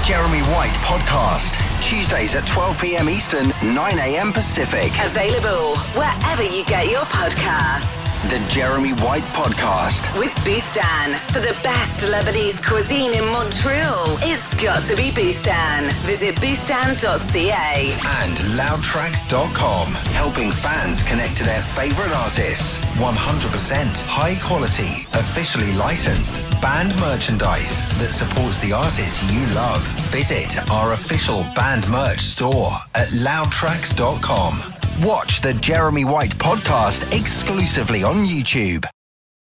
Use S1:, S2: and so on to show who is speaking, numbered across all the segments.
S1: Jeremy White Podcast. Tuesdays at 12 p.m. Eastern, 9 a.m. Pacific.
S2: Available wherever you get your podcasts.
S1: The Jeremy White Podcast.
S2: With Bustan. For the best Lebanese cuisine in Montreal, it's got to be Bustan. Visit bustan.ca.
S1: And loudtracks.com. Helping fans connect to their favourite artists. 100% high quality, officially licensed band merchandise that supports the artists you love. Visit our official band merch store at loudtracks.com. Watch the Jeremy White Podcast exclusively on YouTube.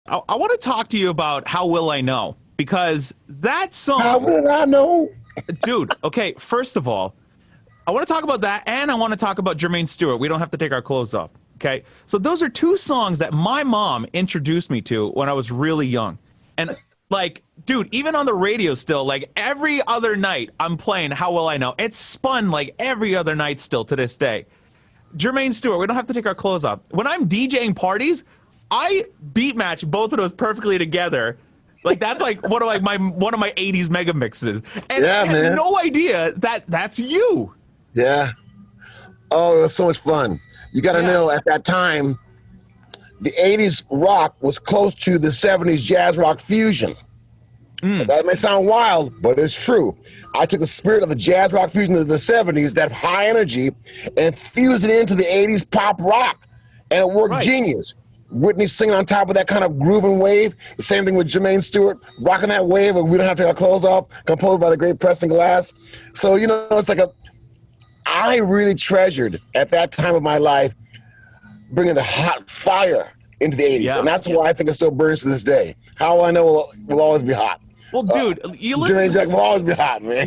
S3: I want to talk to you about How Will I Know? Because that song...
S4: How will I know?
S3: Dude, okay, first of all, I want to talk about that, and I want to talk about Germaine Stewart. We don't have to take our clothes off, okay? So those are two songs that my mom introduced me to when I was really young. And, like, dude, even on the radio still, like, every other night I'm playing How Will I Know? It's spun, like, every other night still to this day. Germaine Stewart, we don't have to take our clothes off. When I'm DJing parties, I beat match both of those perfectly together. Like, that's like one of my 80s mega mixes. And
S4: yeah,
S3: I had no idea that that's you.
S4: Yeah. Oh, it was so much fun. You got to know, at that time, the 80s rock was close to the 70s jazz rock fusion. That may sound wild, but it's true. I took the spirit of the jazz rock fusion of the 70s, that high energy, and fused it into the 80s pop rock. And it worked genius. Whitney singing on top of that kind of grooving wave. The same thing with Germaine Stewart, rocking that wave of We Don't Have to Take Our Clothes Off, composed by the great Preston Glass. So, you know, it's like I really treasured, at that time of my life, bringing the hot fire into the 80s. Yeah. And that's why I think it still burns to this day. How Will I Know will always be hot.
S3: Well, dude, you listen.
S4: Jermaine Jack will always be hot, man.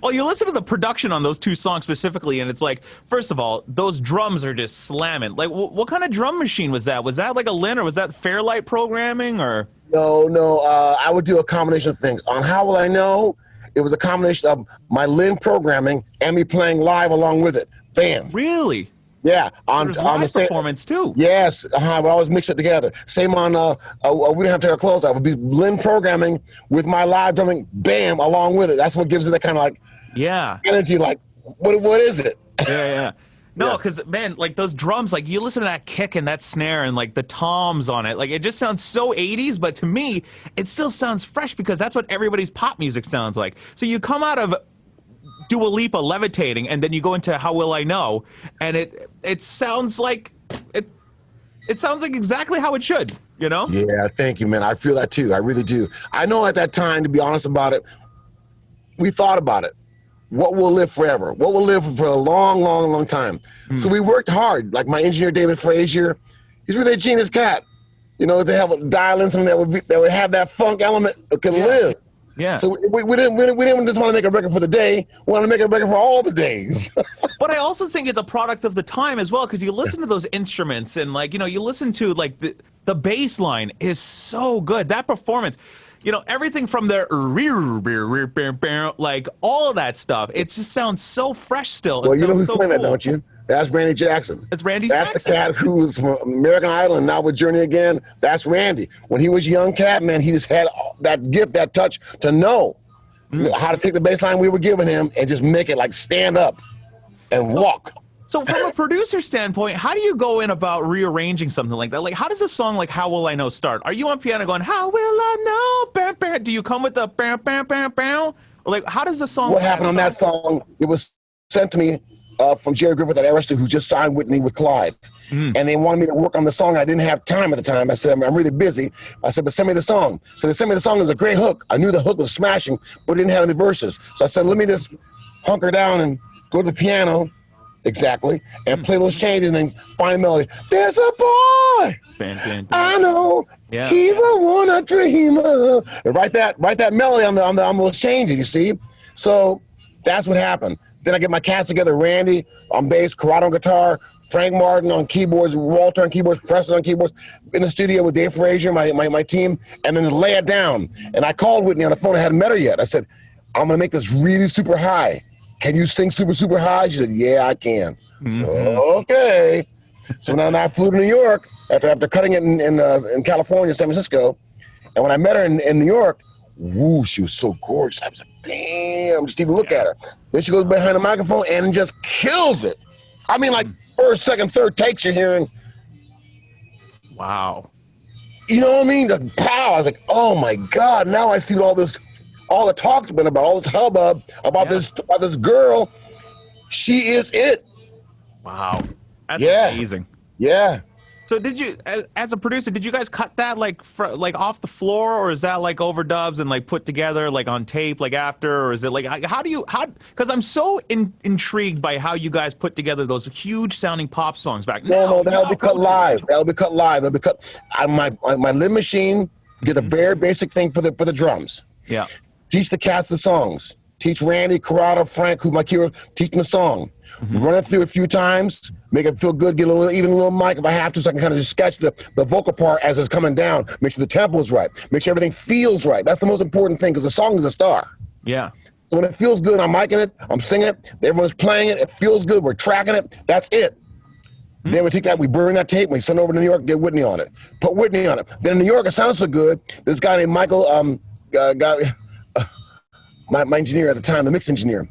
S3: Well, you listen to the production on those two songs specifically, and it's like, first of all, those drums are just slamming. Like, what kind of drum machine was that? Was that like a Linn, or was that Fairlight programming, or?
S4: No. I would do a combination of things. On How Will I Know? It was a combination of my Linn programming and me playing live along with it. Bam.
S3: Really?
S4: Yeah, on
S3: the performance too.
S4: Yes, we always mix it together. Same on We Don't Have to Take Our Clothes Off. It would be Linn programming with my live drumming, bam, along with it. That's what gives it that kind of like energy. Like, what is it?
S3: Yeah. No, because man, like those drums, like you listen to that kick and that snare and like the toms on it, like it just sounds so 80s. But to me, it still sounds fresh because that's what everybody's pop music sounds like. So you come out of Dua Lipa Levitating, and then you go into How Will I Know, and it sounds like it sounds like exactly how it should, you know?
S4: Yeah, thank you, man. I feel that too. I really do. I know at that time, to be honest about it, we thought about it. What will live forever? What will live for a long, long, long time? So we worked hard. Like my engineer, David Frazier, he's really a genius cat. You know, they have a dial in something that would have that funk element that can live.
S3: Yeah.
S4: So we didn't just want to make a record for the day. We want to make a record for all the days.
S3: But I also think it's a product of the time as well, because you listen to those instruments and like, you know, you listen to like the bass line is so good. That performance, you know, everything from the like all of that stuff. It just sounds so fresh still.
S4: Well, you know who's playing that, don't you? That's Randy Jackson.
S3: It's Randy Jackson.
S4: That's the cat who's from American Idol and now with Journey again. That's Randy. When he was a young cat, man, he just had that gift, that touch to know how to take the bass line we were giving him and just make it like stand up and walk.
S3: So from a producer standpoint, how do you go in about rearranging something like that? Like, how does a song like How Will I Know start? Are you on piano going, How will I know? Bam, bam. Do you come with the bam, bam, bam, bam? Or like, how does the song...
S4: What happened on that song, it was sent to me from Jerry Griffith at Arista, who just signed Whitney with Clive. And they wanted me to work on the song. I didn't have time at the time. I said, I'm really busy. I said, but send me the song. So they sent me the song. It was a great hook. I knew the hook was smashing, but it didn't have any verses. So I said, let me just hunker down and go to the piano, and play those changes and then find a melody. There's a boy, I know, he's the one I dream of. And write that melody on those changes, you see? So that's what happened. Then I get my cats together, Randy on bass, Corrado on guitar, Frank Martin on keyboards, Walter on keyboards, Preston on keyboards, in the studio with Dave Frazier, my team, and then lay it down. And I called Whitney on the phone. I hadn't met her yet. I said, I'm going to make this really super high. Can you sing super, super high? She said, yeah, I can. So, okay. So now I flew to New York after cutting it in California, San Francisco. And when I met her in New York, woo, she was so gorgeous. I was like, damn. him just even look at her. Then she goes behind the microphone and just kills it. I mean, like first, second, third takes you're hearing.
S3: Wow.
S4: You know what I mean? The pow. I was like, oh my God, now I see all the talk's been about, all this hubbub about this girl. She is it.
S3: Wow. That's amazing.
S4: Yeah.
S3: So did you, as a producer, did you guys cut that like off the floor, or is that like overdubs and like put together like on tape like after, or is it like how because I'm so intrigued by how you guys put together those huge sounding pop songs back.
S4: No, that'll be cut live. That'll be cut live. That'll be cut. My Lin machine get the bare basic thing for the drums.
S3: Yeah.
S4: Teach the cats the songs. Teach Randy, Corrado, Frank, who's my keyboard, teach them the song. Run it through a few times, make it feel good, get even a little mic if I have to, so I can kind of just sketch the vocal part as it's coming down, make sure the tempo is right, make sure everything feels right. That's the most important thing, because the song is a star.
S3: Yeah.
S4: So when it feels good, I'm micing it, I'm singing it, everyone's playing it, it feels good, we're tracking it, that's it. Then we take that, we burn that tape, we send it over to New York, get Whitney on it. Put Whitney on it. Then in New York, it sounds so good, this guy named Michael, my engineer at the time, the mix engineer,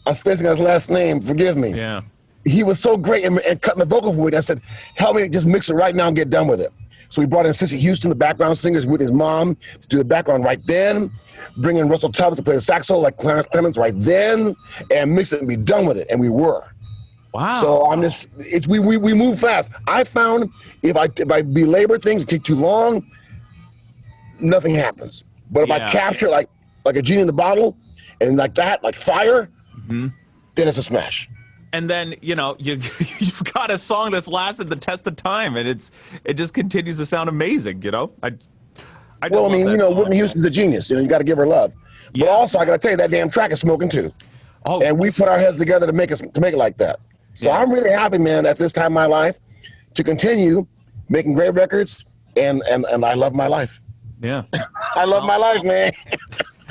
S4: I'm spacing on his last name, forgive me.
S3: Yeah.
S4: He was so great and cutting the vocal for it. I said, help me just mix it right now and get done with it. So we brought in Whitney Houston, the background singers, with his mom, to do the background right then, bring in Russell Tubbs to play the saxophone like Clarence Clemens right then, and mix it and be done with it, and we were.
S3: Wow.
S4: So I'm just, we move fast. I found if I belabor things, it take too long, nothing happens. But if I capture like a genie in the bottle, and like that, like fire, then it's a smash.
S3: And then, you know, you've got a song that's lasted the test of time, and it just continues to sound amazing, you know? I
S4: mean, you know, Whitney Houston's a genius. You know, you got to give her love. But also, I got to tell you, that damn track is smoking too. Oh, and we put our heads together to make it like that. So I'm really happy, man, at this time in my life, to continue making great records, and I love my life.
S3: Yeah.
S4: I love my life, man.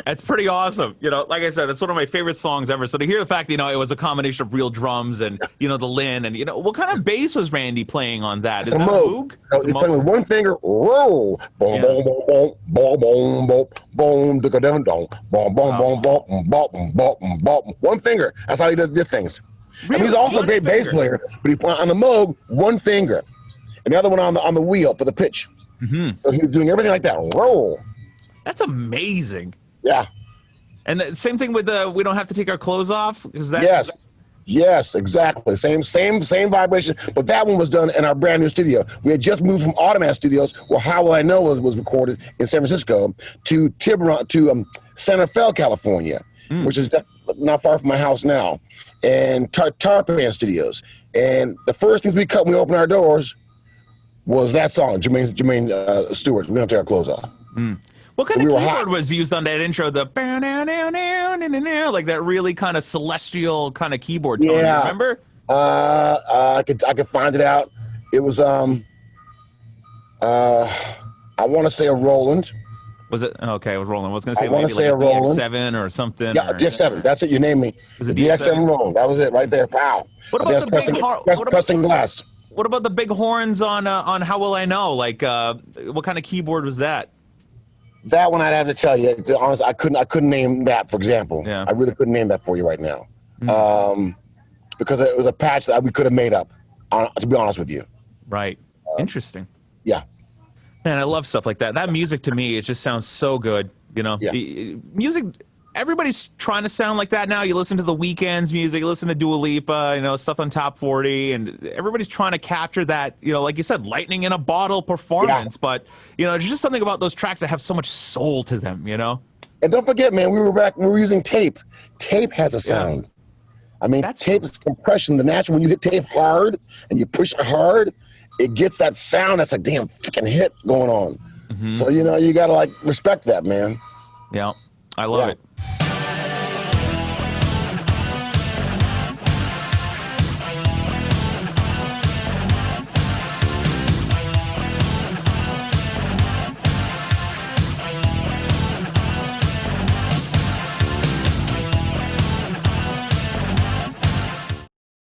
S3: That's pretty awesome. You know, like I said, it's one of my favorite songs ever. So to hear the fact, you know, it was a combination of real drums and, you know, the Lin, and, you know, what kind of bass was Randy playing on that? Is that Moog?
S4: He's playing with one finger, roll, boom, boom, boom, boom, boom, boom, boom, boom, boom, boom, boom, boom, boom, boom, boom, one finger. That's how he does things. Really? And he's also a great bass player, but he on the Moog, one finger, and the other one on the wheel for the pitch. So he was doing everything like that. Roll.
S3: That's amazing.
S4: Yeah.
S3: And the same thing with We Don't Have to Take Our Clothes Off. Is that
S4: Yes, exactly. Same vibration. But that one was done in our brand new studio. We had just moved from Automat Studios, where How Will I Know was recorded in San Francisco, to Tiburon, to Santa Fe, California, which is not far from my house now, and Tarpan Studios. And the first things we cut when we opened our doors was that song, Germaine Stewart, We Don't Take Our Clothes Off.
S3: What kind of keyboard was used on that intro? The like that really kind of celestial kind of keyboard tone.
S4: Yeah.
S3: You remember?
S4: I could find it out. It was I want to say a Roland.
S3: Was it okay? It was Roland. I was going to say
S4: maybe like a
S3: DX7 or something.
S4: Yeah, DX7. That's it. You named me.
S3: Was it
S4: DX7 Roland? That was it right there. Pow.
S3: What about the
S4: Preston Glass?
S3: What about the big horns on How Will I Know? Like, what kind of keyboard was that?
S4: That one I'd have to tell you. To be honest, I couldn't name that, for example.
S3: Yeah.
S4: I really couldn't name that for you right now. Because it was a patch that we could have made up, to be honest with you.
S3: Right. Interesting.
S4: Yeah.
S3: Man, I love stuff like that. That music to me, it just sounds so good. You know, music, everybody's trying to sound like that now. You listen to The Weeknd's music, you listen to Dua Lipa, you know, stuff on Top 40, and everybody's trying to capture that, you know, like you said, lightning in a bottle performance. But, you know, there's just something about those tracks that have so much soul to them, you know?
S4: And don't forget, man, we were using tape. Tape has a sound. I mean, tape is compression. The natural, when you hit tape hard and you push it hard, it gets that sound that's a damn fucking hit going on. So, you know, you got to, like, respect that, man.
S3: Yeah, I love it.